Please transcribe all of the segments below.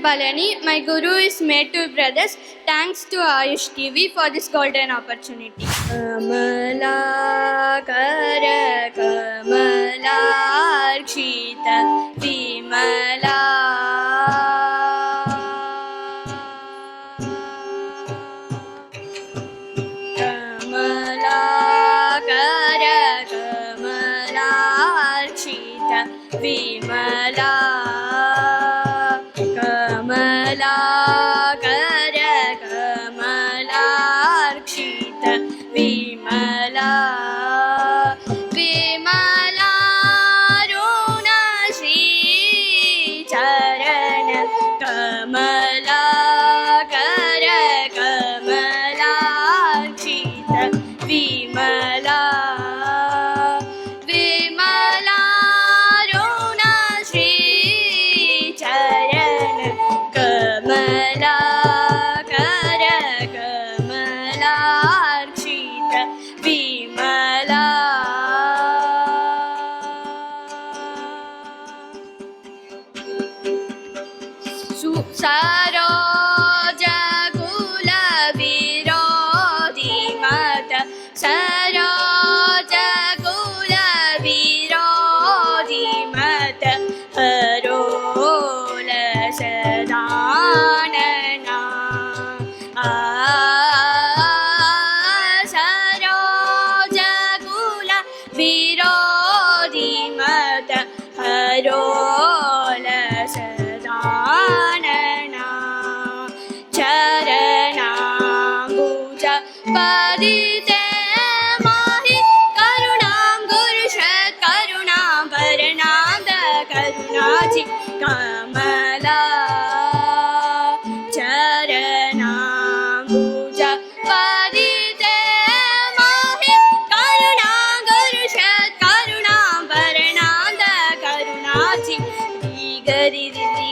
Palani. My guru is Metu Brothers. Thanks to Ayush TV for this golden opportunity. Kamala kara kamala archita vimala kamala kara kamala archita vimala kamala kara kamala archita vimala vimala runa shri charana kamala kara kamala archita vimala vimala runa shri charana kamala kara kamala archita vimala saroja kula virodi mata saroja kula virodi mata harola sadanana saroja kula virodi mata harola sadanana charanambuja padite mahi karunam gurushat karunam parananda karunachi kamala charanambuja padite mahi karunam gurushat karunam parananda karunachi gari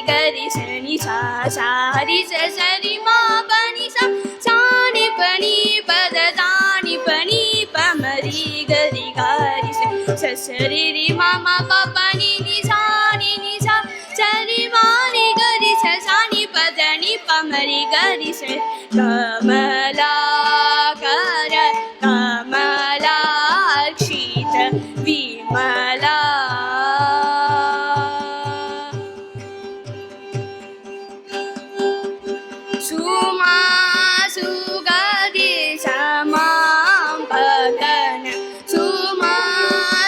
gari sani sa sari sa sari ma pani sa sani pani pada dani pani pamari gari gari sa sari ri mama pa pani ni sa sari mani gari sa sani pada ni pamari gari sa kamala kara kamala archita vimala suma sugadi samam pagana suma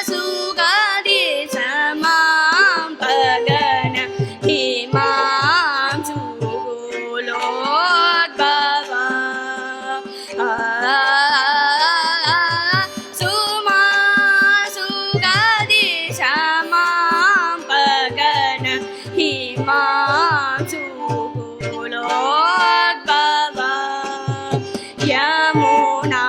sugadi samam pagana himam sugulot baba suma sugadi samam pagana himam sugulot baba yamuna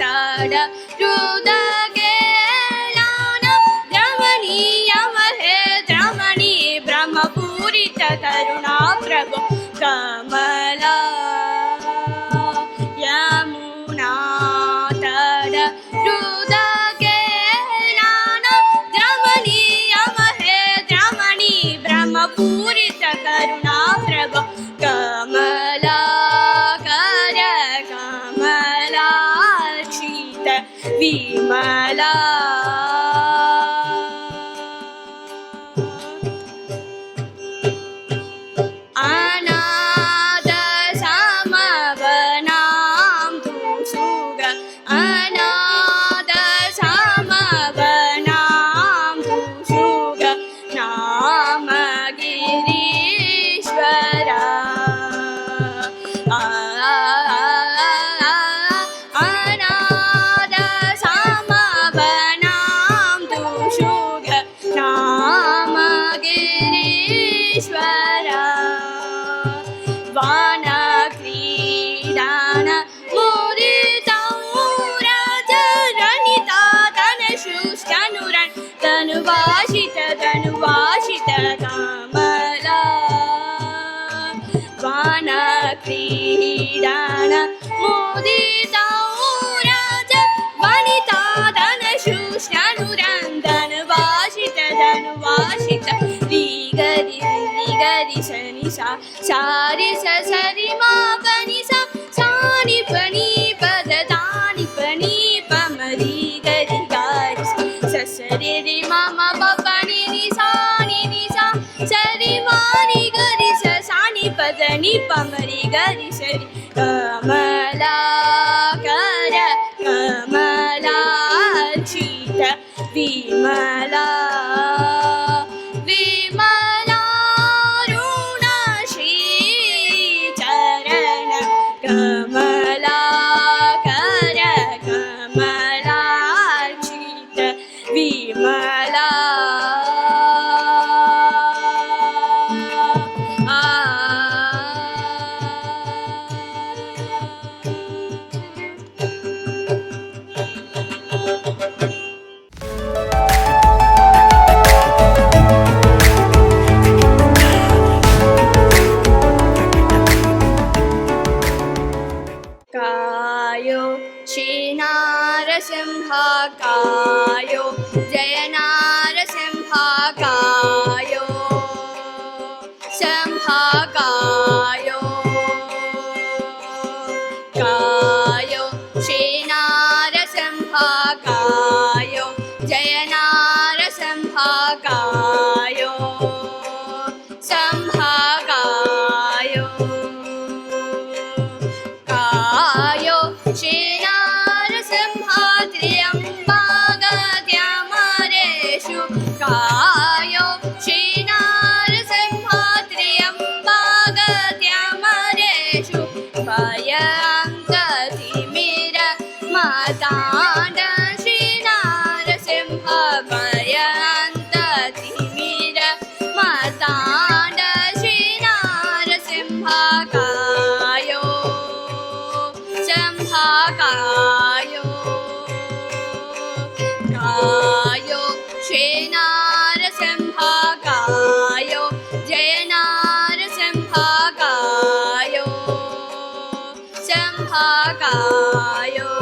tada rudagelanam dramani yamahe dramani brahmapurita taruna prabhu kamala yamuna tada rudagelanam dramani yamahe dramani brahmapurita taruna prabhu kamala kara kamala archita vimala anada samavanam tusuga anada samavanam tusuga namagirishvara anada samavanam tusuga namagirishvara vana kridana mudita raja ranita tanashustanuran tanuvashita kamala vana kridana mudita raja vanita tanashustanuran tanuvashita ligari gari sani sa sa re sa sa re ma pa ni sa sa ni pa ni pa da da ni pa ni pa ma ri gari gari sa sa re re ma ma pa pa ni sa sa re ma ni gari sa sa ni pa da ni pa ma ri gari sa re Kamalakara Kamalachita Vimala Vimalaruna Shri Charana Kamalakara Kamalachita Vimala Kayo Shri Narasimha Kayo Jaya Narasimha Kayo Simha Kayo Kayo Shri Narasimha Kayo Jaya Narasimha Kayo Simha Kayo Kayo Shri Narasimha Triyambagatyamareshu Kayo Shri Narasimha Triyambagatyamareshu Bhayantatimira Matanda Shri Narasimha Bhayantatimira Matanda Shri Narasimha Kayo Simha Kayo Kayo Shri Narasimha Kayo Jaya Narasimha Kayo Simha Kayo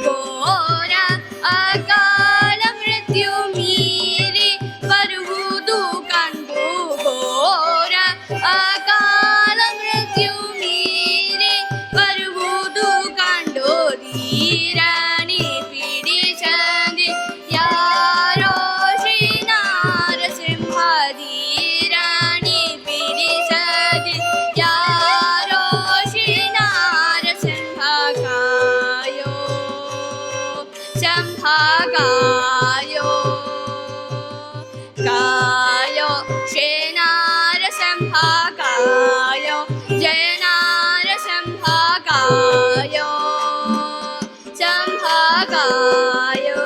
Gora Akala Mrityu Miri Varudu Kandu Gora Akala Mrityu Miri Varudu Kandu Dhirani Pidishandi Yaro Shri Narasimha Dhirani Pidishandi Yaro Shri Narasimha Kayo Simha Kayo Kayo Shri Narasimha Kayo Jaya Narasimha Kayo Simha Kayo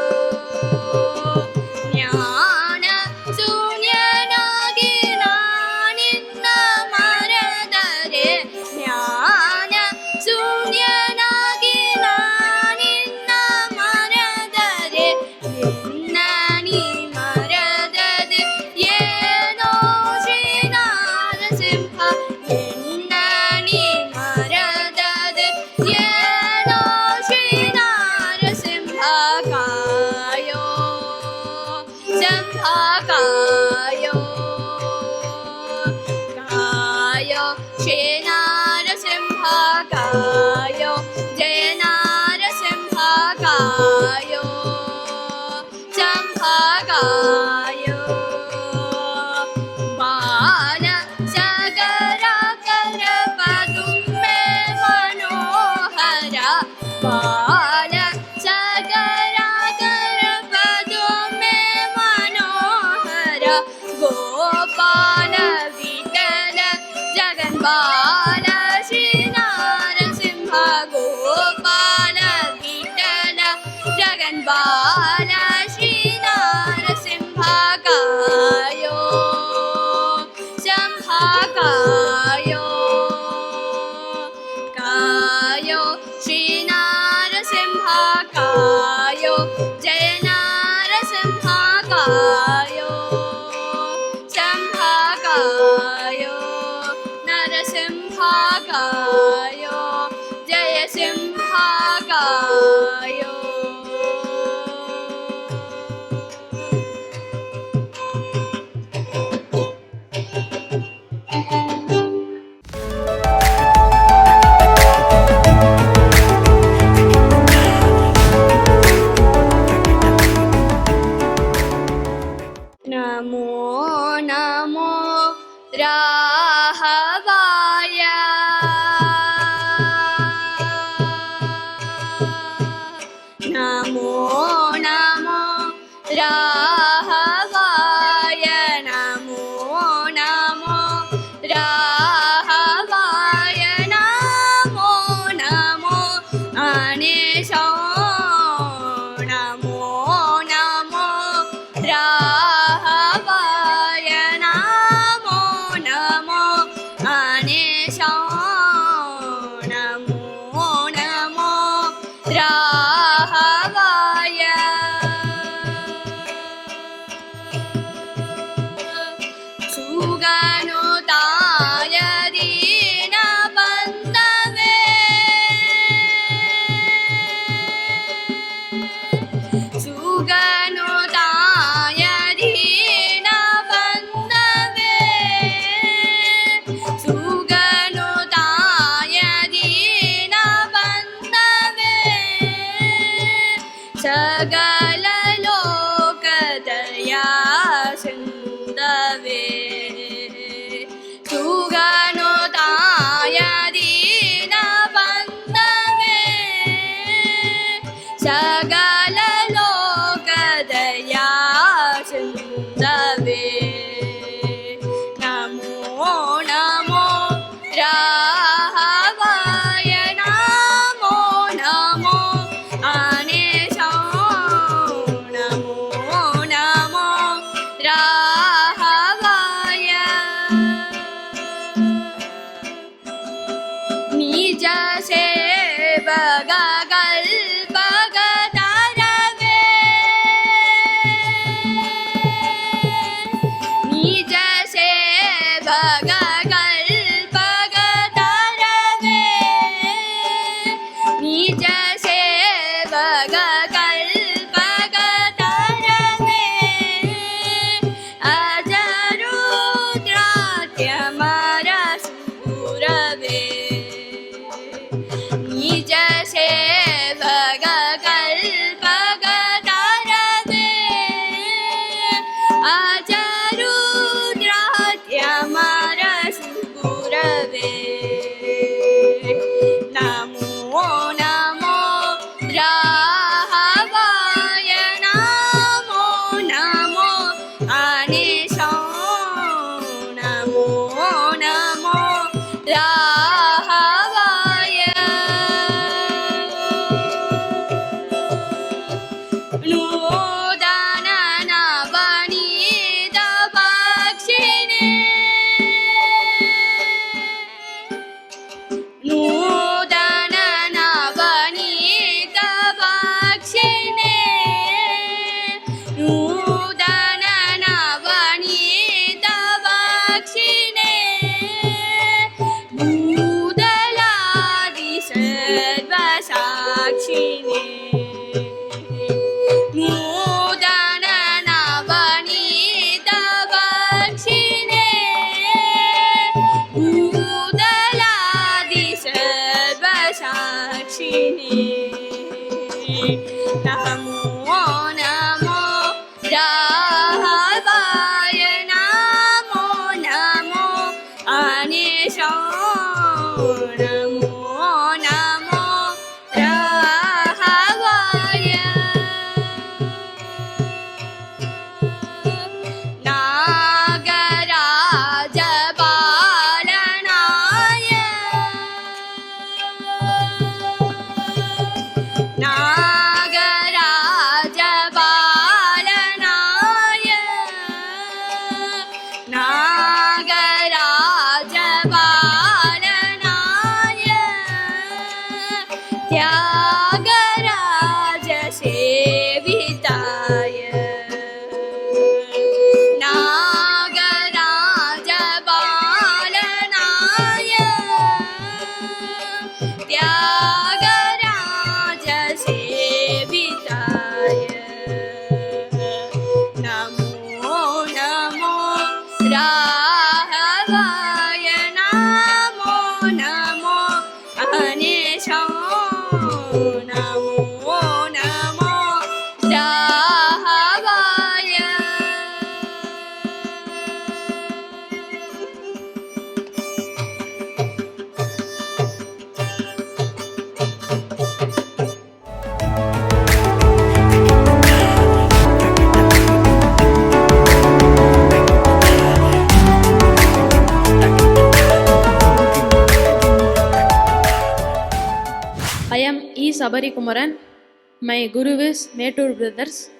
Jnana Sunyanaginani Namaradare Jnana Sunyanaginani Namaradare Nani Maradade Yeno Shri Narasimha Nani Maradade Yeno Shri Narasimha Kayo Simha Kayo Kayo Shri Narasimha Kayo Jaya Narasimha Kayo Simha Kayo Bala Sagara Karapadumme Manohara Bala Sagara Karapadumme Manohara Gopala Vitala Jaganbala Shri Narasimha Gopala Vitala Jaganbala Shri Narasimha Kayo Simha Kayo Kayo Shri Narasimha Kayo Jaya Narasimha Kayo Simha Kayo Narasimha Kayo Jaya Simha Kayo Namo Namo राहवाय Namo Namo राहवाय Namo Namo राहवाय Namo Namo अनेशो Namo Namo राहवाय Namo Namo अनेशो Namo Namo राहवाय सुगनुताय दीनबन्धवे सुगनुताय दीनबन्धवे सुगनुताय दीनबन्धवे सकललोकदया सिन्धवे सुगनुताय दीनबन्धवे सकललोकदया सिन्धवे Namo Namo राहवाय Namo Namo अनेशो Namo Namo राहवाय निज सेवकल्पकतारवे निज सेवकल्पकतारवे निज सेवकल्पकतारवे अजरुद्रात्यमरसूरवे निज सेवकल्पकतारवे अजरुद्रात्यमरसूरवे नमो नमो राहवाय नमो नमो अनेशो नमो नमो राहवाय नूतन नवनीत पक्षिणे नूतन नवनीत पक्षिणे नूतन नवनीत पक्षिणे भूतलादि सर्वसाक्षिणे नूतन Navneet पक्षिणे भूतलादि सर्वसाक्षिणे Namo Namo राहवाय Namo Namo अनेशो Namo Namo राहवाय नागराजपालनाय नागराजपालनाय नागराजपालनाय त्यागराजसेविताय नागराजपालनाय त्यागराजसेविताय Namo Namo राहवाय Namo Namo अनेशो Namo Namo राहवाय Sabari Kumaran. My guru is Metur Brothers.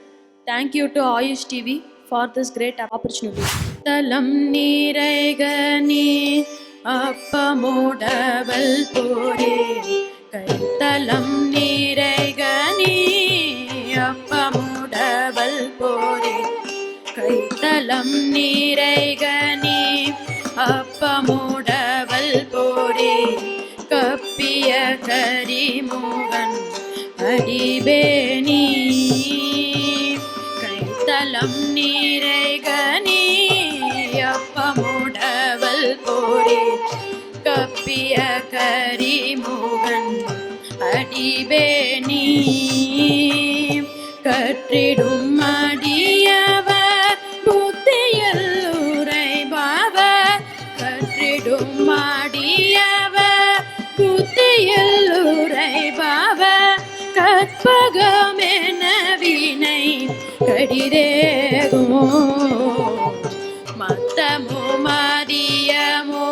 Thank you to Ayush TV for this great opportunity. Talam neeraigani appamodaval pore. Kaitalam neeraigani appamodaval pore. Kaitalam neeraigani appamodaval pore. கப்பிய கரிமுகன் அடிபேணி கைத்தலம் நீரைகனி அப்பமுடவல் போரே கப்பிய கரிமுகன் அடிபேணி கற்றிடும் அடியவர் புத்தியில் உரைபவர் கற்றிடும் அடியவர் புத்தியில் உரைபவர் கற்பகமென வினை கடிதேகுமோ மத்தமோ மதியமோ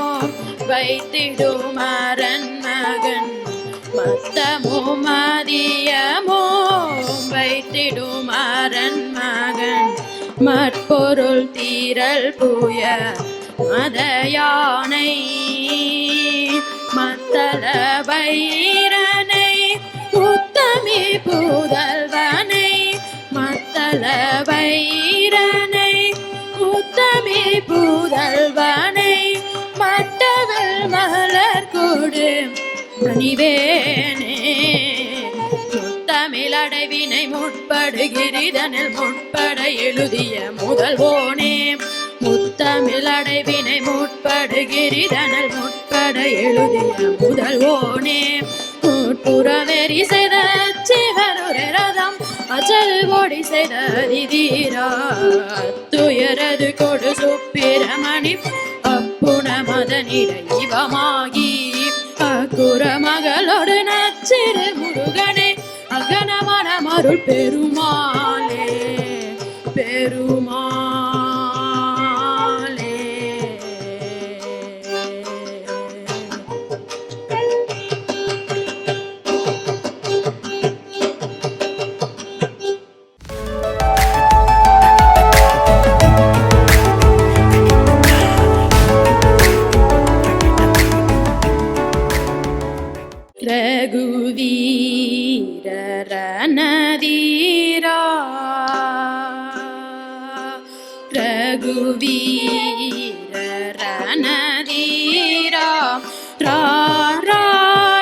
வைத்திடும் அரண் மகன் மத்தமோ மதியமோ வைத்திடும் அரண் மகன் மற்பொருள் தீரல் புய மதயானை மத்தள வைரனை உத்தமி புதல்வனை மத்தள வைரனை உத்தமி புதல்வனை மட்டவள் மலர் கொடு மணிவேனே முத்தமிழடைவினை முற்படுகிறிதனில் முற்பட எழுதிய முதல்வோனே முத்தமிழடைவினை முற்படுகிறிதனில் முற்பட எழுதிய முதல்வோனே முற்புறவெறி செய்த சிவருரை ரதம் அச்சல் ஓடி செய்த அதிதீரா துயரது கொடு சுப்பிரமணி அப்புண மதனிட இவமாகி அக்குற மகளோடு நச்சிறு முருகனே அகனமன மருள் பெருமாளே பெருமாளே ரகுவீர ரணதீரா ரகுவீர ரணதீரா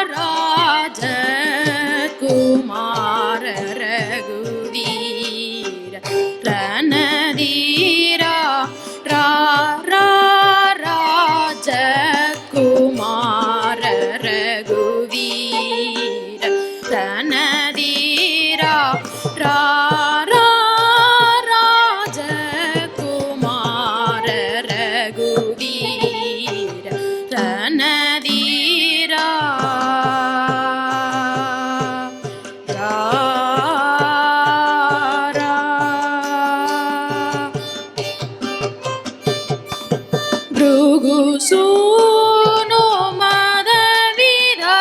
ராஜ குமார ரகுவீர ரணதீரா ராஜ குமார ரகுவீர ரணதீரா ராஜ குமார ரகுவீர ரணதீரா ಭೃಗುಸೂನು ಮದವಿರಾ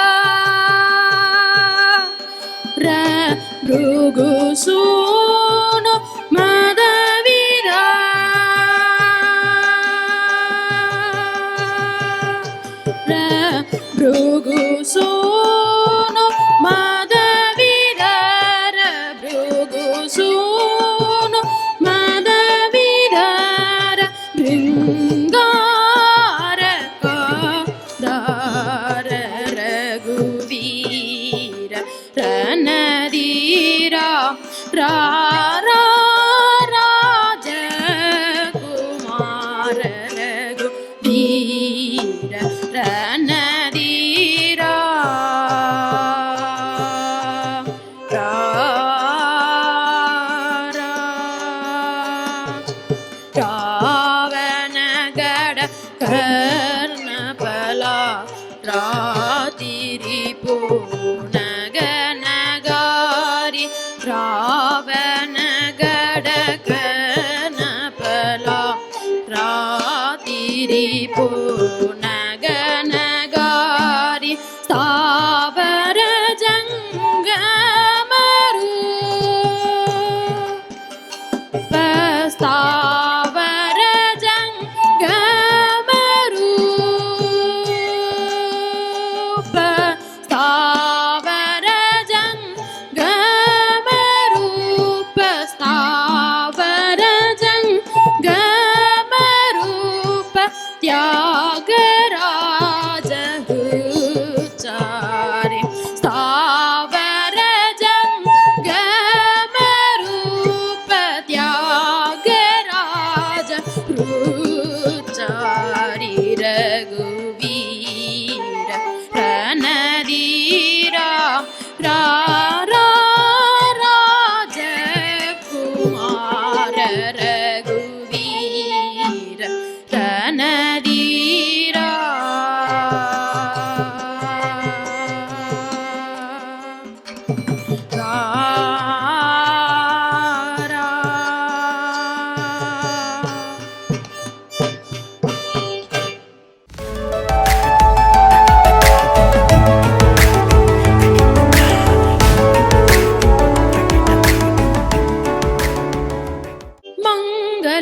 ಭೃಗುಸೂನು ಮದವಿರಾ ಭೃಗುಸೂನು ಮದವಿರಾ ಭೃಗುಸೂನು ಮದವಿರಾ ಭೃಂಗಾರ ಕಾದಾರ ರಘುವೀರ ರಣಧೀರಾ ರಾಜ ಕುಮಾರ ರಘುವೀರ ರಣಧೀರಾ ರಾವಣಗಡ ಕರ್ಣಫಲ ರಾತಿರಿ ಪೂರ್ಣಗನಗಾರಿ ರಾವಣಗಡ ಕರ್ಣಫಲ ರಾತಿರಿ ಪೂರ್ಣಗನಗಾರಿ ಸ್ಥಾವರ ಜಂಗ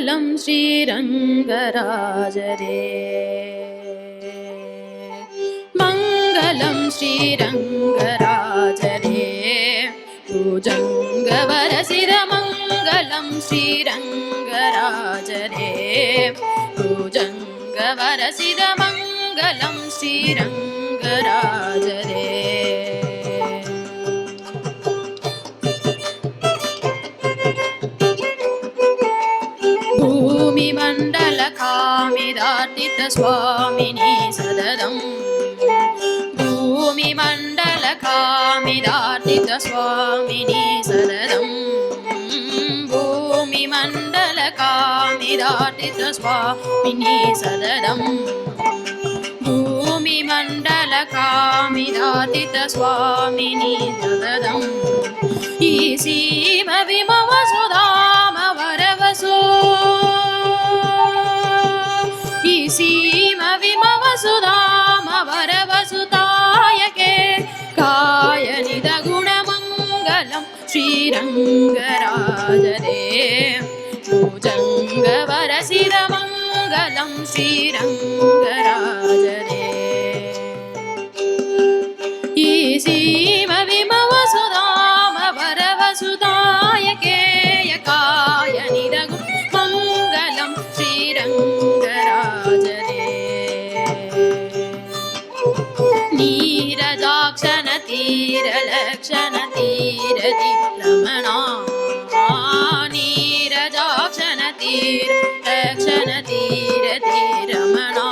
मङ्गलं श्रीरङ्गराजरे मङ्गलं श्रीरङ्गराजरे भुजङ्गवरसिरमङ्गलं श्रीरङ्गराजरे भुजङ्गवरसिरमङ्गलं श्रीरङ्गराजरे भूमिमण्डलकामिदार्तितस्वामिनी सददम् भूमिमण्डलकामिदार्तितस्वामिनी सददम् भूमिमण्डलकामिदार्तितस्वामिनी सददम् भूमिमण्डलकामिदार्तितस्वामिनी सददम् ईसीमविमवसुधामवरवसो ईसीमविमवसुधामवरवसुतायके कायनिदगुणमङ्गलं श्रीरङ्गराजरे भुजङ्गवरसिरमङ्गलं श्रीरङ्गराजरे ईसीमविमवसुधामवरवसुतायके यकायनिदगुणमङ्गलं श्रीरङ्गराजरे नीरजाक्षणतीरलक्षणतीरतिरमणा नीरजाक्षणतीरलक्षणतीरतिरमणा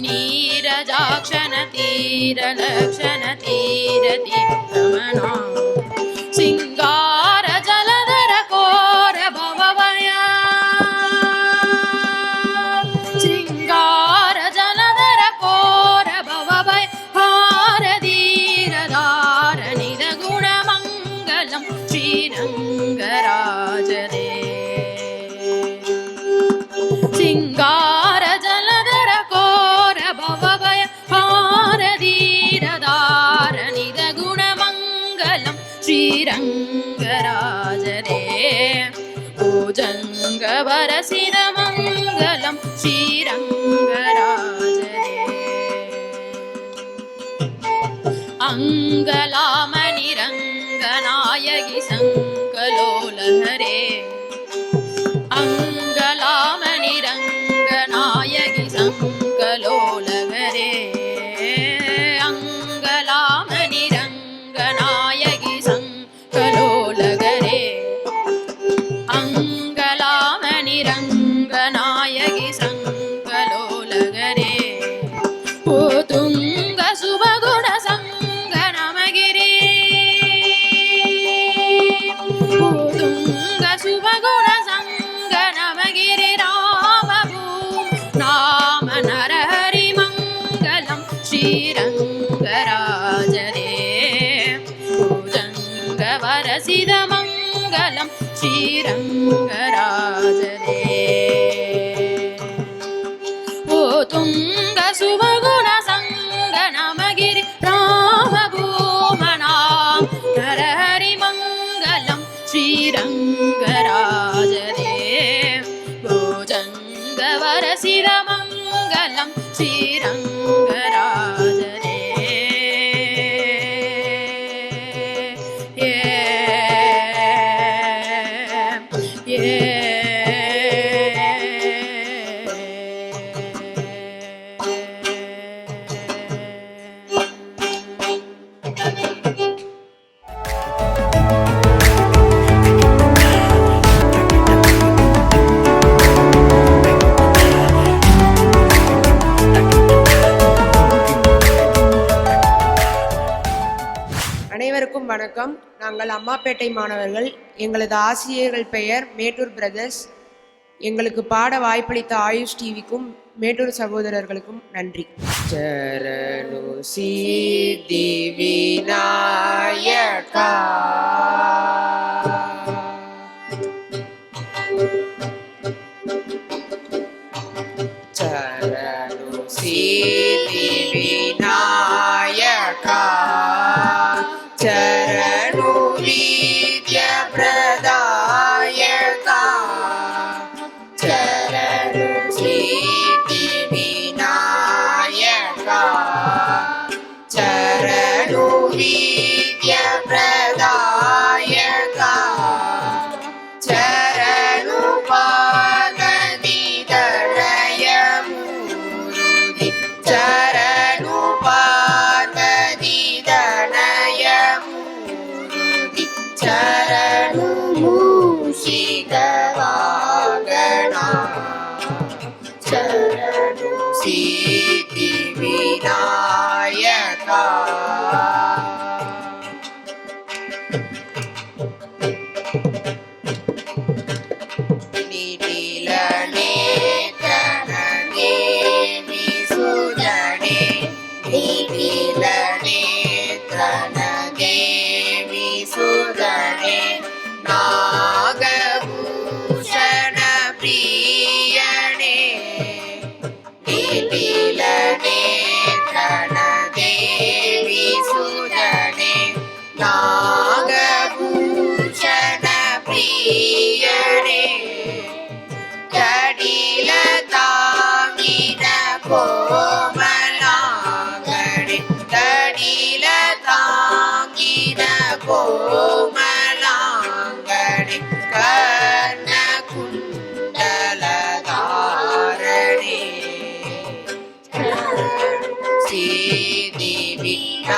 नीरजाक्षणतीरलक्षणतीरतिरमणा सिङ्गारजलधर कोरभववया सिङ्गारजलधर कोरभववय हारधीरधारणिदगुणमङ्गलं श्रीरङ्गराजरे सिङ्गारजलधर कोरभववय हारधीरधारणिदगुणमङ्गलं श्रीरङ्गराजरे भुजङ्गवरसिरमङ्गलं श्रीरङ्गराजरे अङ्गलामणिरङ्गनायकि सङ्कलोलहरे अङ्गलामणिरङ्गनायकि सङ्कलोलहरे अङ्गलामणिरङ्गनायकि सङ्कलोलहरे अङ्गलामणिरङ्गनायकि सङ्कलोलहरे ओ तुङ्गसुभगुणसङ्गनमगिरि ओ तुङ्गसुभगुणसङ्गनमगिरि रामभूम नाम नरहरिमङ्गलं श्रीरङ्गराजरे भुजङ्गवरसिरमङ्गलं श्रीरङ्गराजरे ओ तुङ्गसुभगुणसङ्गनमगिरि रामभूमनां नरहरिमङ्गलं श्रीरङ्गराजरे भुजङ्गवरसिरमङ्गलं श्रीरङ्गराजरे அனைவருக்கும் வணக்கம். நாங்கள் அம்மாப்பேட்டை மாணவர்கள். எங்களது ஆசிரியர்கள் பெயர் மேட்டூர் பிரதர்ஸ். எங்களுக்கு பாட வாய்ப்பளித்த ஆயுஷ் டிவிக்கும் மேட்டூர் சகோதரர்களுக்கும் நன்றி. சரணு சித்தி விநாயகா சரணு சித்தி விநாயகா चरणु विद्या प्रदायका शरणु सिद्धिविनायका शरणु विद्याप्रदायका शरणु पार्वतीतनयमूर्ति शरणु पार्वतीतनयमूर्ति शरणु मूषिकवागना शरणु सिद्धिविनायका नागभूषण प्रियणे नीतिलनेत्रनदेवी सुदने नागभूषण प्रियणे जडिलतामिन कोमलांगणे जडिलतामिन कोमलांगणे कर्णकुण्डलधारणे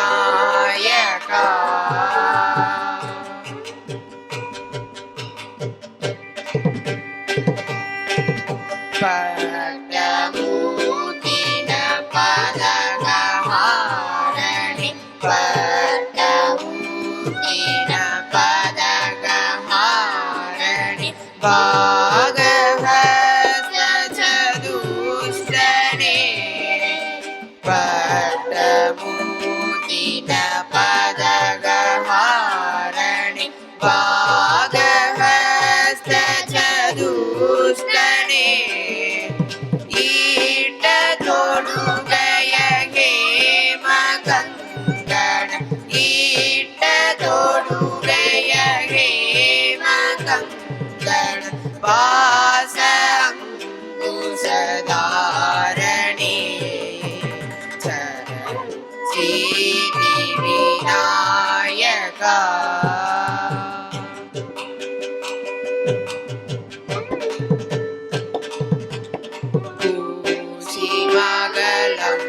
सिद्धिविनायका पट्टमूर्तिन पदगहारणे पट्टमूर्तिन पदगहारणे भागहस्तचतुष्टणे पट्टमूर्तिन पदगहारणे भागहस्तचतुष्टणे ईटतोडुगय हेमकङ्कण ईटतोडुगय हेमकङ्कण वासङ्कुशधारणे शरणु सिद्धिविनायका कुशिमगलं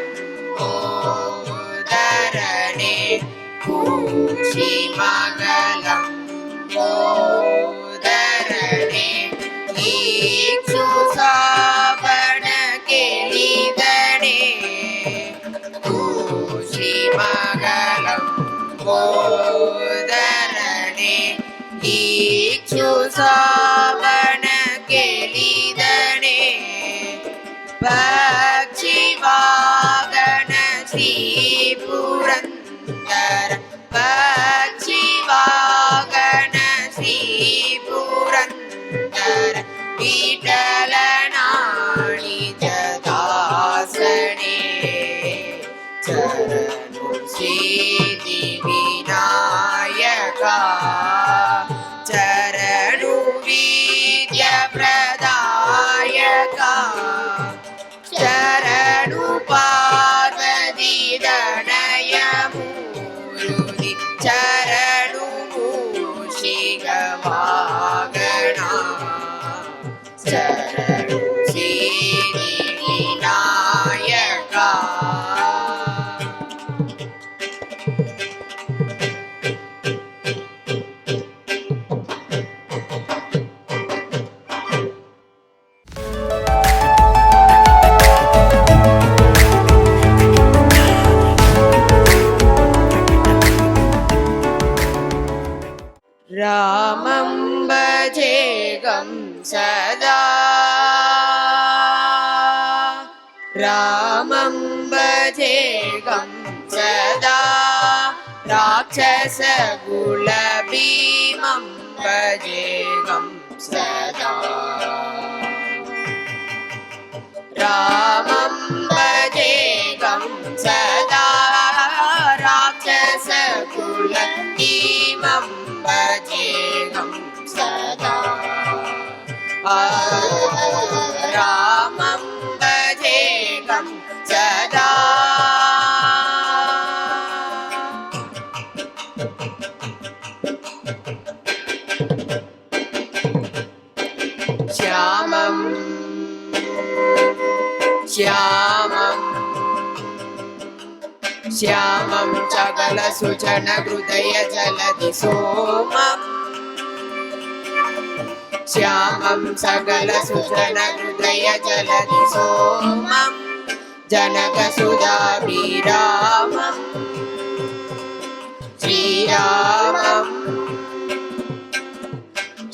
मोदरणे कुशिमगलं मोदरणे इक्षुसावणकेलिदणे कुशिमगलं मोदरणे इक्षुसावणकेलिदणे पक्षिवागण श्रीपुरन्दर पक्षिवागण श्रीपुरन्दर विठलनाणि जदासने शरणु सिद्धिविनायका शरणु विद्याप्रदायका शरणु पार्वतीतनयमूर्ति शरणु मूषिकवागना शरणु सिद्धिविनायका रामं भजेगं सदा रामं भजेगं सदा राक्षसकुलभीमं भजेगं सदा रामं भजेगं सदा राक्षसकुलभीमं भजेगं सदा रामं भजेऽहं सदा श्यामं श्यामं श्यामं सकलसुजनहृदयजलधि सोमम् श्यामं सकलसुजनहृदयजलधि सोमं जनकसुधाभिरामं श्रीरामम्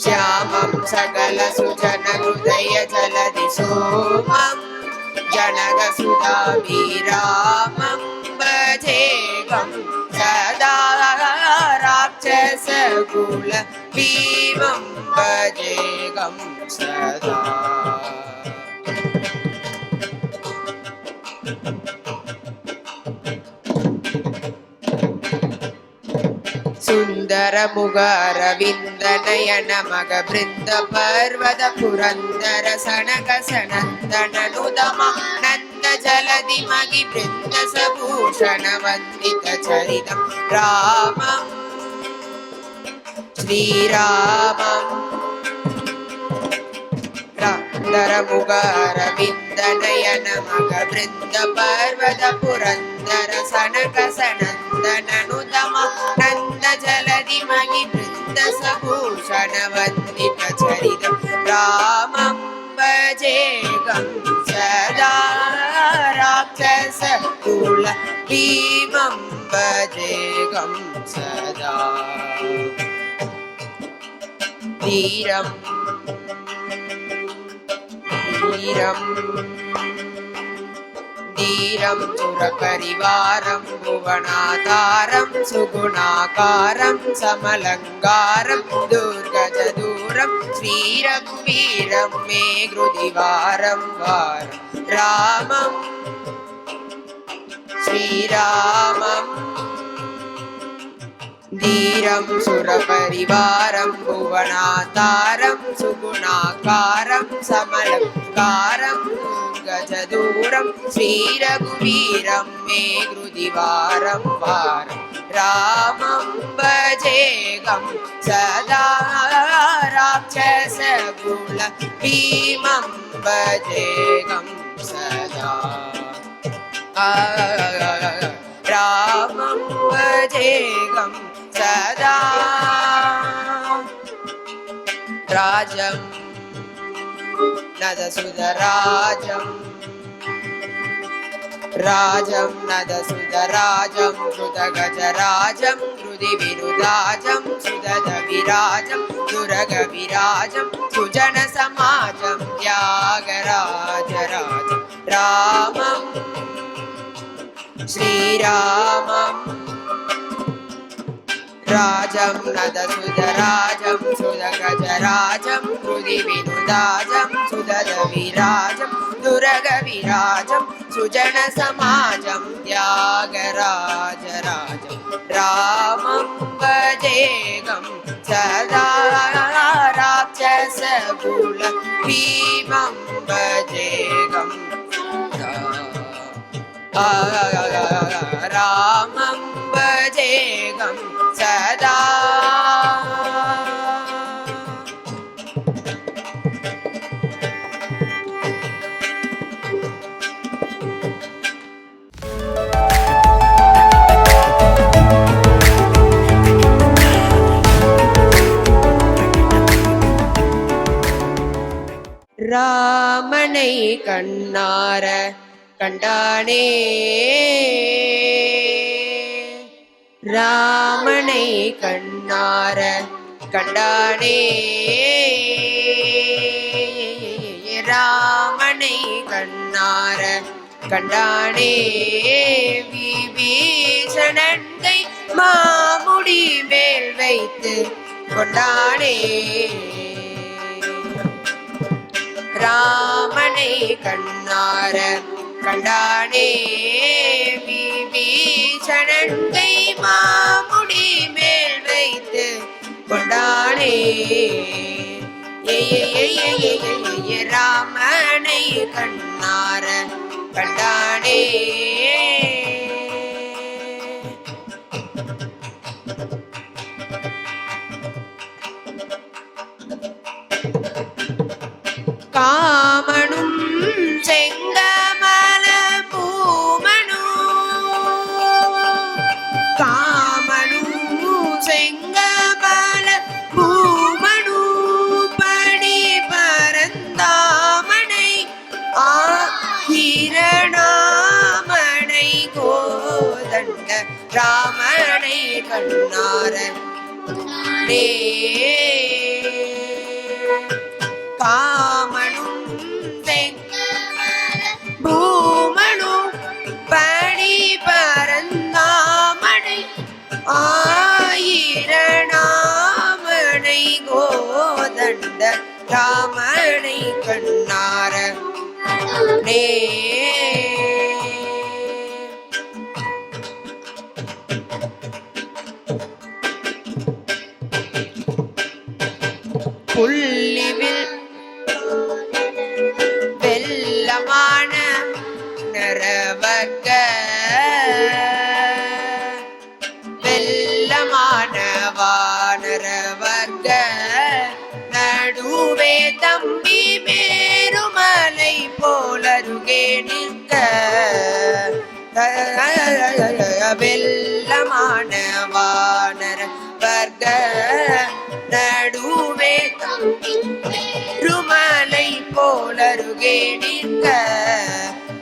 श्यामं सकलसुजनहृदयजलधि सोमं जनकसुधाभिरामं भजेऽहं सदा राक्षसकुलभीमं भजेऽहं सदा सुन्दरमुगारविन्दनयन मगबृन्दपर्वत पुरन्दर सनक सनन्दननुदमा नन्दजलधि मगि बृन्दसभूषण वन्दितचरितं रामं श्रीरामम् सुन्दरमुगारविन्दनयन मगबृन्दपर्वत पुरन्दर सनक सनन्दननुदमा नन्दजलधि मगि बृन्दसभूषण वन्दितचरितं रामं भजेऽहं सदा राक्षसकुलभीमं भजेऽहं सदा धीरं धीरं सुरपरिवारं भुवनाधारं सुगुणाकारं समलङ्कारं दुर्गजदूरं श्रीरघुवीरं मे हृदिवारं वारं रामं श्रीरामम् धीरं सुरपरिवारं भुवनाधारं सुगुणाकारं समलङ्कारं दुर्गजदूरं श्रीरघुवीरं मे हृदिवारं वारं रामं भजेऽहं सदा राक्षसकुलभीमं भजेऽहं सदा रामं भजेऽहं सदा राजं नदसुधराजं राजं नदसुधराजं श्रुतगजराजं हृदिविनुदाजं सुदधविराजं दुरगविराजं सुजनसमाजं त्यागराजराजं रामं श्रीरामम् राजं नदसुधराजं सुदगजराजं हृदिविनुदाजं सुदधविराजं दुरगविराजं सुजनसमाजं त्यागराजराजं रामं भजेऽहं सदा राक्षसकुलभीमं भजेऽहं रामं भजेऽहं सदा ராமனை கண்ணார கண்டானே ராமனை கண்ணார கண்டானே ராமனை கண்ணார கண்டானே விபீஷணனை மாமுடி மேல் வைத்து கொண்டானே ராமனை கண்ணார கண்டானே விபீஷணனை மாமுடி மேல் வைத்து கொண்டானே ஏ ராமனை கண்ணார கண்டானே. காமனும் செங்கமல பூமனும் காமனும் செங்கமல பூமனும் படி பரந்தாமனை ஆகிரணாமனை கோதண்ட ராமனை கண்ணார நே. காமனும் பூமனும் படி பரந்தாமனை ஆயிரணாமனை கோதண்ட ராமனை கண்ணார நே. புள்ளிவில் வெல்லமான நரவர்க்க வெல்லமான வானரவர்க்க நடுவே தம்பி மேருமலை போலருகே நிற்க வெல்லமான வானர வர்க்க நடுவே ருமலை போலருகே நிற்க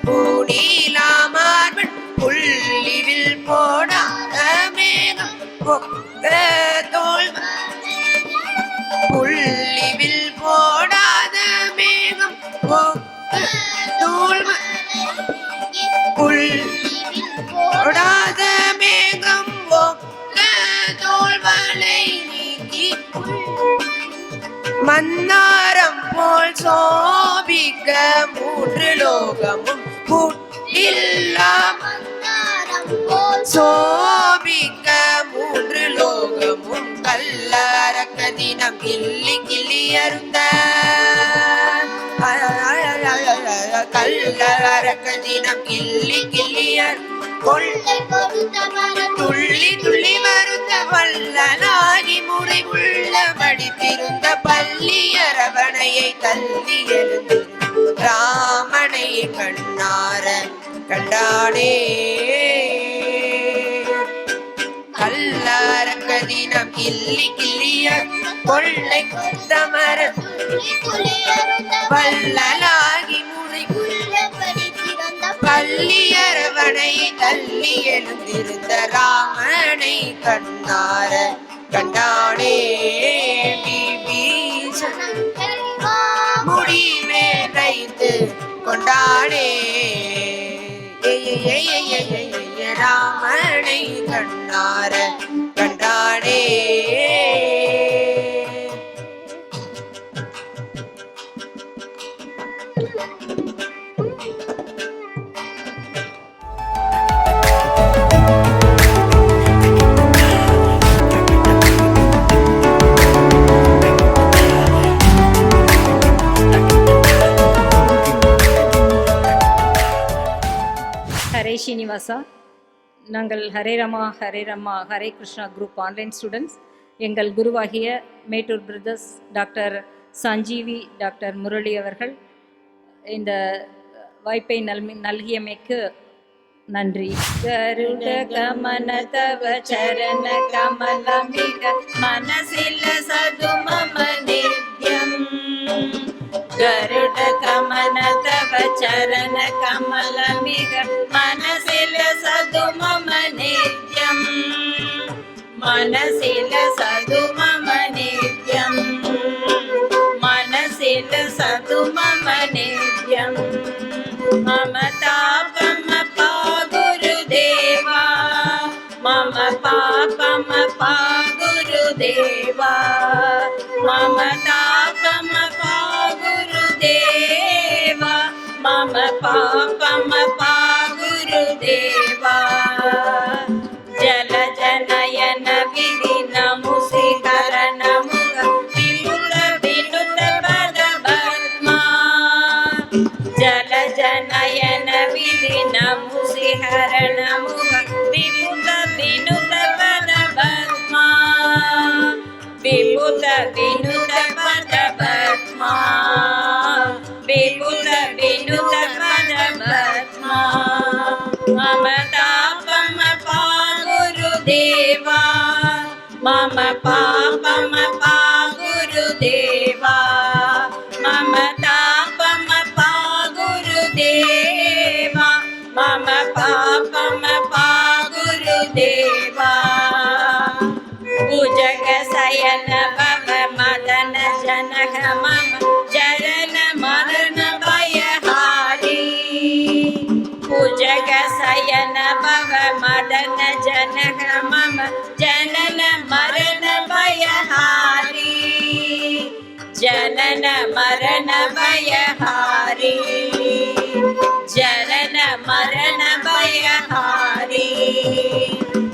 பூநீலாமார்பன் புள்ளிவில் போடாத மேகம் தோல் புள்ளிவில் போடாத மேகம் தோல் போடாத மேகம் தோல்வலை நீக்கி மன்னாரம் போல் சோபிக்க மூன்று லோகமும் சோபிக்க மூன்று லோகமும் கல்லறக்க தினம் கிள்ளி கிள்ளி அருந்த கல்லறக்க தினம் கிள்ளி கிள்ளி துள்ளி துள்ளி வருந்த வல்லனாகி முறை உள்ளபடி திருந்த பள்ளி அரவணையை தள்ளி எழுந்து ராமனை கண்ணார கண்டானே. கல்லறக்க தினம் கிள்ளி கிள்ளிய கொள்ளை தமர வல்லலாகி முறை பள்ளி அரவணையை தள்ளி எழுந்திருந்த ராமனை கண்ணார கண்டானே. முடிவே வைத்து கொண்டானே ராமனை கண்ணார கண்டானே. ஹரே ஸ்ரீனிவாசா. நாங்கள் Hare Rama Hare Krishna group online students. எங்கள் குருவாகிய Mettur brothers doctor Sanjeevi, doctor Murali அவர்கள் இந்த வாய்ப்பை நல்கியமைக்கு நன்றி. கருட கமன தவ சரண கமலமிக மனசில சதுமம நித்யம். கருட கமன தவ சரண கமலமிக மனசில சதுமம நித்யம். மனசில சதுமம நித்யம். மனசில சதுமம நித்யம். மமதாபம பா குருதேவா. மம பாபம பா குருதேவா. மமதாபம பா குருதேவா. மம பாபம பா குருதேவா. ஜல ஜனயன விதி நமுசி கரண முக விமுத வினுத ವಿಹರಣ ಮುಖ ವಿಭುತ ವಿನುತ ಪದ ಪದ್ಮಾ ವಿಭುತ ವಿನುತ ಪದ ಪದ್ಮಾ ವಿಭುತ ವಿನುತ ಪದ ಪದ್ಮಾ ಮಮತಾಪಮ ಪಾ ಗುರುದೇವಾ ಮಮ ಪಾಪಮ ಪಾ ಗುರುದೇವಾ ಮಮತಾಪಮ ಪಾ ಗುರುದೇವಾ ಮಮ ಪಾಪಮ ಪಾ ಗುರುದೇವಾ ಭುಜಗ ಶಯನ ಭವ ಮದನ ಜನಕ ಮಮ ಚರಣ ಮರಣ ಭಯಹಾರಿ ಭುಜಗ ಶಯನ ಭವ ಮದನ ಜನಕ ಮಮ ಜನನ ಮರಣ ಭಯಹಾರಿ ಜನನ ಮರಣ ಭಯಹಾರಿ ಜನನ ಮರಣ ಭಯಹಾರಿ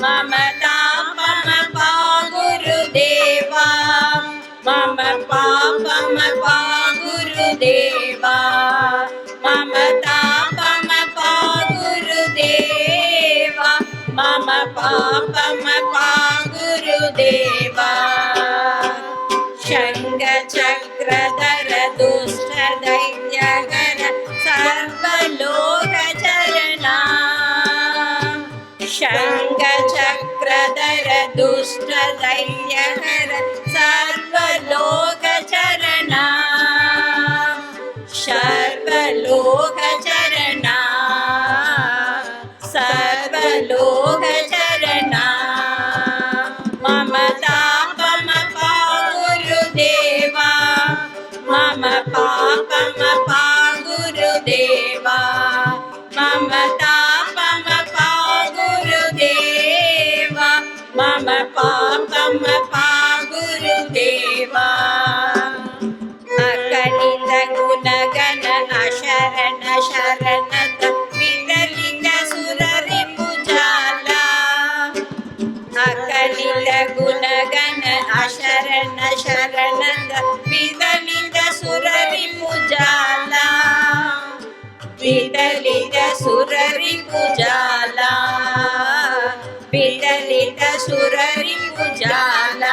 ಮಮತಾಪಮ ಪಾ ಗುರುದೇವಾ ಮಮ ಪಾಪಮ ಪಾ ಗುರುದೇವಾ ಮಮತಾಪಮ ಪಾ ಗುರುದೇವಾ ಮಮ ಪಾಪಮ ಪಾ ಗುರುದೇವಾ ಶಂಗ ಚಕ್ರಧರ ದುಷ್ಟ ದೈತ್ಯಗರ ಸರ್ವಲೋಕ ಚರಣ ಶಂಗ ಚಕ್ರಧರ ದುಷ್ಟ ದೈತ್ಯಗರ ಸರ್ವಲೋಕ ಚರಣ ಸರ್ವಲೋಕ ಚರಣ ಸರ್ವಲೋಕ ಚರಣ ಮಮತಾಪಮ ಪಾ ಗುರುದೇವಾ ಮಮ ಪಾಪಮ ಪಾ ಗುರುದೇವಾ ಮಮತಾಪಮ ಪಾ ಗುರುದೇವಾ ಮಮ ಪಾಪಮ ಪಾ ಗುರುದೇವಾ ಅಗಣಿತ ಗುಣಗಣ ಅಶರಣ ಶರಣದ ವಿರಲಿಂಗ ಸುರರಿ ಪೂಜಾಲ ಅಗಣಿತ ಗುಣಗಣ ಅಶರಣ ಶರಣದ ವಿರಲಿಂಗ ಸುರರಿ ಪೂಜಾಲ ವಿರಲಿಂಗ ಸುರರಿ ಪೂಜಾಲ ವಿರಲಿಂಗ ಸುರರಿ ಪೂಜಾಲ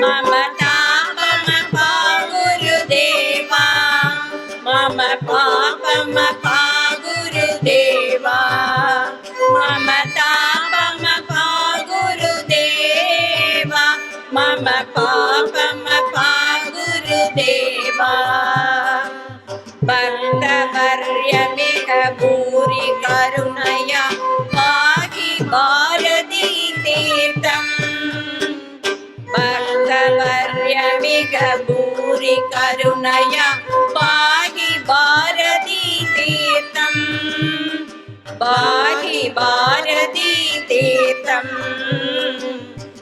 ಮಮತಾಪಮ ಪಾ ಗುರುದೇವಾ ಮಮ ಪಾಪಮ ಪಾ ಗುರುದೇವಾ ಮಮತಾಪಮ ಪಾ ಗುರುದೇವಾ ಮಮ ಪಾಪಮ ಪಾ ಗುರುದೇವಾ ಭಕ್ತವರ್ಯಮಿಹ ಭೂರಿ ಕರುಣಯ ಪಾಹಿ ಭಾರತೀ ತೀರ್ಥಂ ಭಕ್ತವರ್ಯಮಿಹ ಭೂರಿ ಕರುಣಯ ಪಾಹಿ ಭಾರತೀ ತೀರ್ಥಂ ಪಾಹಿ ಭಾರತೀ ತೀರ್ಥಂ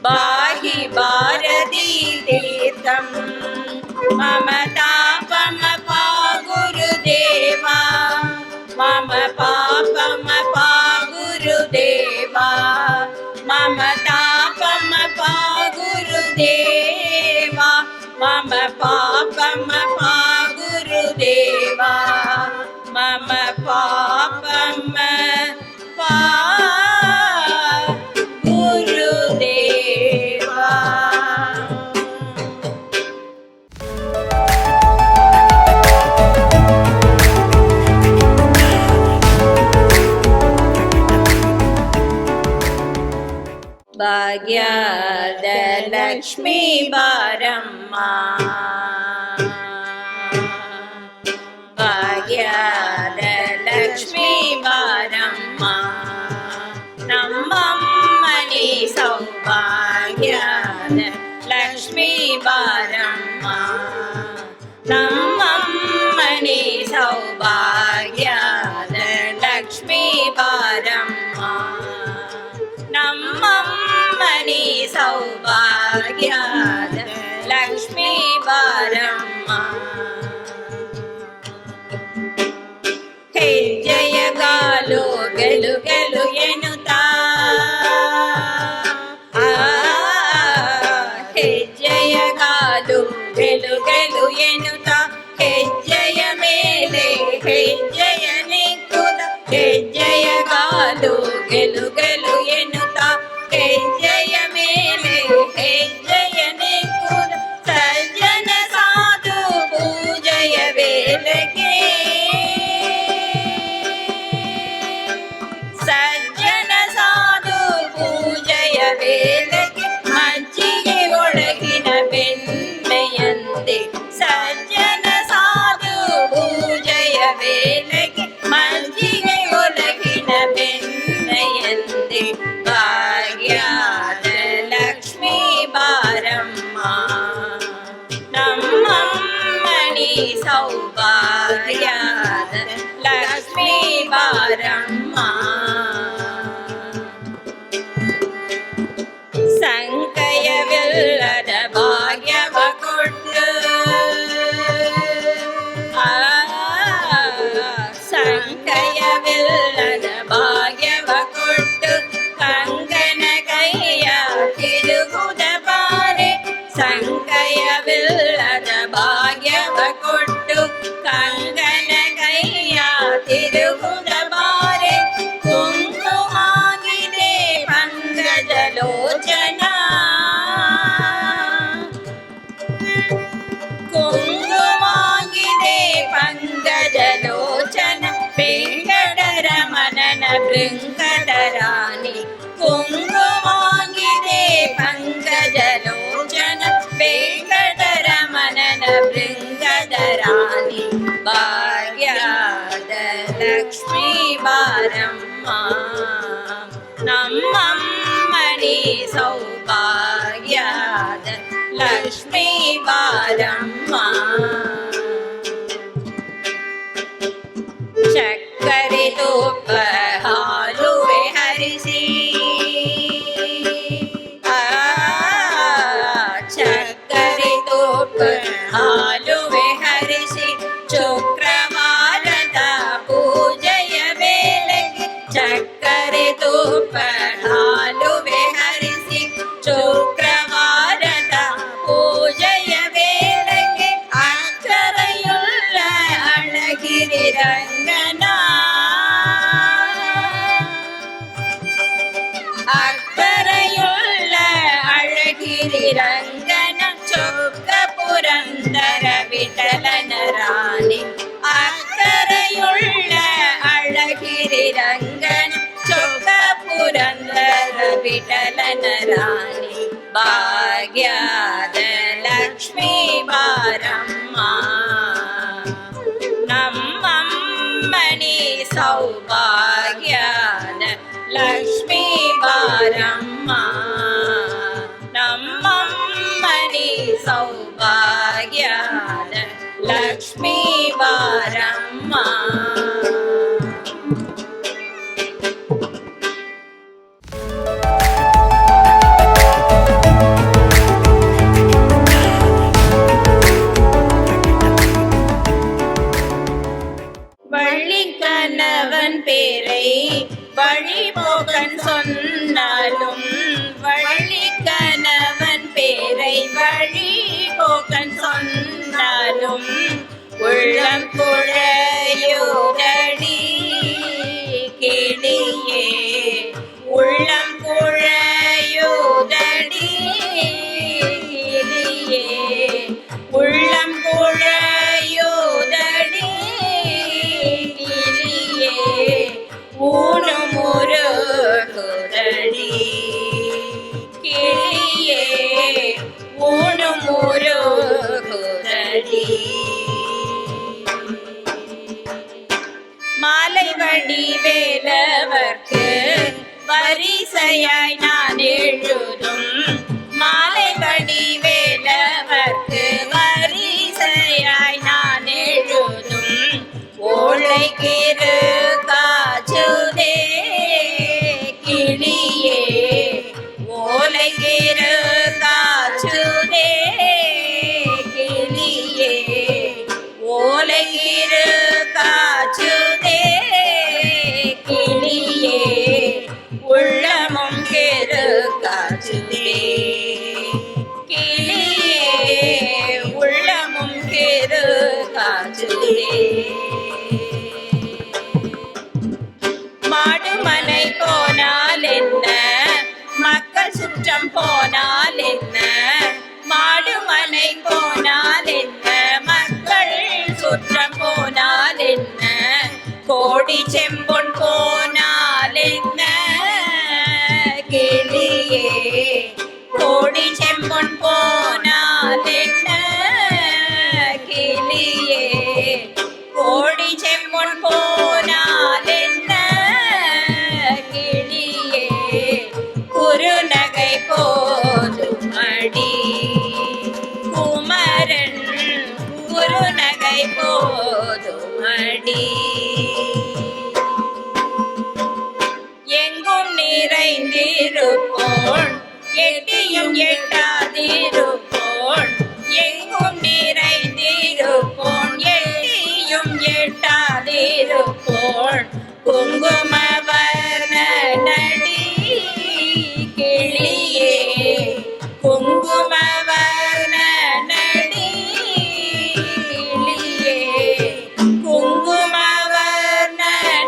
ಪಾಹಿ ಭಾರತೀ ತೀರ್ಥಂ ಮಮತಾಪಮ ಪಾ ಗುರುದೇವಾ ಮಮ ಪಾಪಮ ಪಾ ಗುರುದೇವಾ ಮಮತಾಪಮ ಪಾ ಗುರುದೇವಾ ಮಮ ಪಾಪಮ ಪಾ ಗುರುದೇವಾ ಮಮ ಪಾಪಮ ಪಾ ಗುರುದೇವಾ ಭಾಗ್ಯದ ಲಕ್ಷ್ಮೀ ಬಾರಮ್ಮ ಭಾಗ್ಯದ ಲಕ್ಷ್ಮೀ ಬಾರಮ್ಮ ನಮ್ಮಮ್ಮನಿ ಸೌಭಾಗ್ಯದ ಲಕ್ಷ್ಮೀ ಬಾರಮ್ಮ ನಮ್ಮಮ್ಮನಿ ಸೌಭಾಗ್ಯದ ಲಕ್ಷ್ಮೀ ಬಾರಮ್ಮ ನಮ್ಮಮ್ಮನಿ ಸೌಭಾಗ್ಯದ ಲಕ್ಷ್ಮೀ ಬಾರಮ್ಮ ಹೆಜ್ಜೆಯ ಗಾಲು ಗೆಲು ಗೆಲು ಎನ್ನುತ್ತಾ ಹೆಜ್ಜೆಯ ಗಾಲು ಗೆಲು ಗೆಲು ಎನ್ನುತ್ತಾ ಹೆಜ್ಜೆಯ ಮೇಲೆ ಹೆಜ್ಜೆಯ ನಿಕ್ಕುತ್ತ ಹೆಜ್ಜೆಯ வேலைக்கு மல்லிகை உலகின பெண்ணையந்தே ಭಾಗ್ಯಾದ ಲಕ್ಷ್ಮೀ ಬಾರಮ್ಮ ನಮ್ಮಮ್ಮನಿ ಸೌಭಾಗ್ಯಾದ ಲಕ್ಷ್ಮೀ ಬಾರಮ್ಮ ಸಂಕಯವಿಲ್ಲದ ಭಾಗ್ಯವ ಕೊಟ್ಟು ಸಂಕಯವಿಲ್ಲದ ಭಾಗ್ಯವ ಕೊಟ್ಟು ಕಂಗನ ಕೈಯ ತಿರುಗುದ ಬಾರೆ ಸಂಕಯವಿಲ್ಲದ ಭಾಗ್ಯವ ಕೊಟ್ಟು ಕಂಗನ ಕೈಯ ತಿರುಗುದ ಬಾರೆ ಕುಂಕುಮಾಗಿದೆ ಪಂಕಜಲೋಚನ ಕುಂಕುಮಾಗಿದೆ ಪಂಕಜಲೋಚನ ವೆಂಕಟರಮಣನ ಬೃಂಕಟರಾಣಿ ಕುಂಕುಮಾಗಿದೆ ಪಂಕಜಲೋಚನ ವೆಂಕಟರಮಣನ ಬೃಂಕಟರಾಣಿ ಭಾಗ್ಯದ ಲಕ್ಷ್ಮೀ ಬಾರಮ್ಮ ನಮ್ಮಮ್ಮನಿ ಸೌಭಾಗ್ಯದ ಲಕ್ಷ್ಮೀ ಬಾರಮ್ಮ ಚಕ್ಕರೆ ತುಪ್ಪ ಹಾಲುವೆ ಹರಿಸಿ ಚಕ್ಕರೆ ತುಪ್ಪ ಹಾಲುವೆ ಹರಿಸಿ ಶುಕ್ರವಾರದ ಪೂಜೆಯ ವೇಳೆಗೆ ಚಕ್ಕರೆ ತುಪ್ಪ ಹಾಲುವೆ ಹರಿಸಿ ಶುಕ್ರವಾರದ ಪೂಜೆಯ ವೇಳೆಗೆ ಅಕ್ಷರೆಯುಳ್ಳ ಅಳಗಿರಿ ರಂಗನ ಅಕ್ಷರೆಯುಳ್ಳ ಅಳಗಿರಿ ರಂಗನ ಚೊಕ್ಕ ಪುರಂದರ ವಿಠಲನ ರಾಣಿ ಅಕ್ಷರೆಯುಳ್ಳ ಅಳಗಿರಿ ರಂಗನ ಚೊಕ್ಕ ಪುರಂದರ ವಿಠಲನ ರಾಣಿ ಭಾಗ್ಯದ ಲಕ್ಷ್ಮೀ ಬಾರಮ್ಮ ನಮ್ಮಮ್ಮನಿ ಸೌಭಾಗ್ಯದ ಲಕ್ಷ್ಮೀ ಬಾರಮ್ಮ ನಮ್ಮಮ್ಮನಿ ಸೌಭಾಗ್ಯದ ಲಕ್ಷ್ಮೀ ಬಾರಮ್ಮ வள்ளிக்கணவன் பேரை வழிபோகன் சொன்னாலும் வள்ளிக்கணவன் பேரை வழிபோகன் சொன்னாலும் உள்ளம் குழையோதடி கிளியே உள்ளம் குழையோதடி கிளியே உள்ளம் குழையோதடி கிளியே ஊனுமுருகுதடி கிளியே ஊனுமுருகுதடி மாலை வடிவேலவர்க்கு வரிசையாய் நான் எழுதும் மாலை வடிவேலவர்க்கு வரிசையாய் நான் எழுதும் ஓலைக்கிரு காச்சுதே கிளியே ஓலைக்கிரு காச்சுதே கிளியே ஓலைக்கிரு காச்சுதே கிளியே உள்ளமும் கிரு காச்சுதே கிளியே உள்ளமும் கிரு காச்சுதே மாடுமலை போனால் என்ன மக்கள் சுற்றம் போனால் என்ன மாடுமலை போனால் என்ன மக்கள் சுற்றம் போனால் என்ன கோடி செம்பொன் போனால் என்ன கிளியே கோடி செம்பொன் போனால் என்ன கிளியே கோடி செம்பொன் செம்பொன் போனால் என்ன கிளியே குறுநகை போதும் அடி குமரன் குறுநகை போதும் அடி எங்கும் நிறைந்திருப்போன் எட்டியும் எட்டாதிருப்போன் எங்கும் நிறைந்திருப்போன் எட்டியும் எட்டாதிருப்போன் குங்குமவர்ண நடி கிளியே குங்குமவர்ண நடி கிளியே குங்குமவர்ண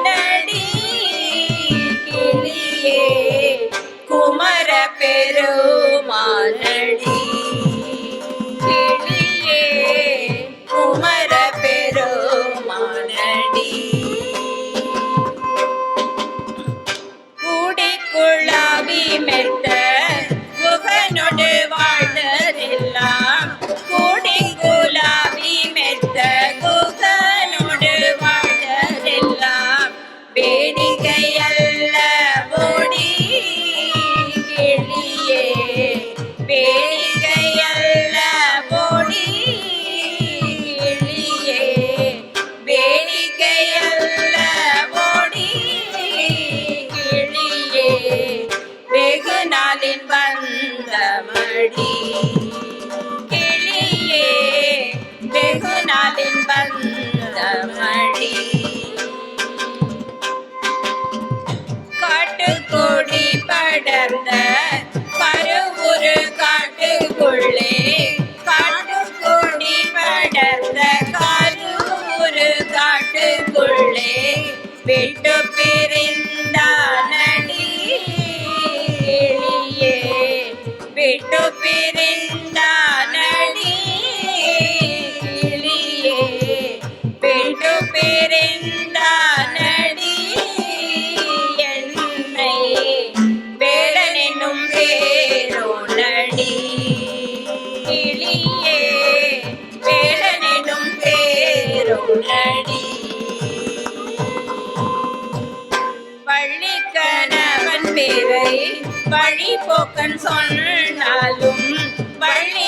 நடி கிளியே குமர பெருமானடி கிளியே குமர பெருமானடி கூடிக்குழாவி மெத்த குகனொடு வாழ்ந்ததெல்லாம் கூடிக்குழாவி மெத்த குகனொடு வாழ்ந்ததெல்லாம் வேடிக்கையல்ல ஓடி கிளியே வேடிக்கையல்ல ஓடி கிளியே வேடிக்கையல்ல ஓடி கிளியே வெகு நாளின் வந்த மடி கிளியே வெகு நாளின் வந்த மடி காட்டுக்கோடி படர்ந்த பருவுரு காட்டுக்குள்ளே காட்டுக்கோடி படர்ந்த கருவுரு காட்டுக்குள்ளே விட்டு பிரிந்தானடி கிளியே விட்டு பிரிந்தானடி கிளியே விட்டு பிரிந்தானடி என்னை வேடனென்னும் பேரோனடி கிளியே வேடனென்னும் பேரோனடி பள்ளிக்கணவன் பேரை வழிபோக்கன் சொன்னாலும் வள்ளி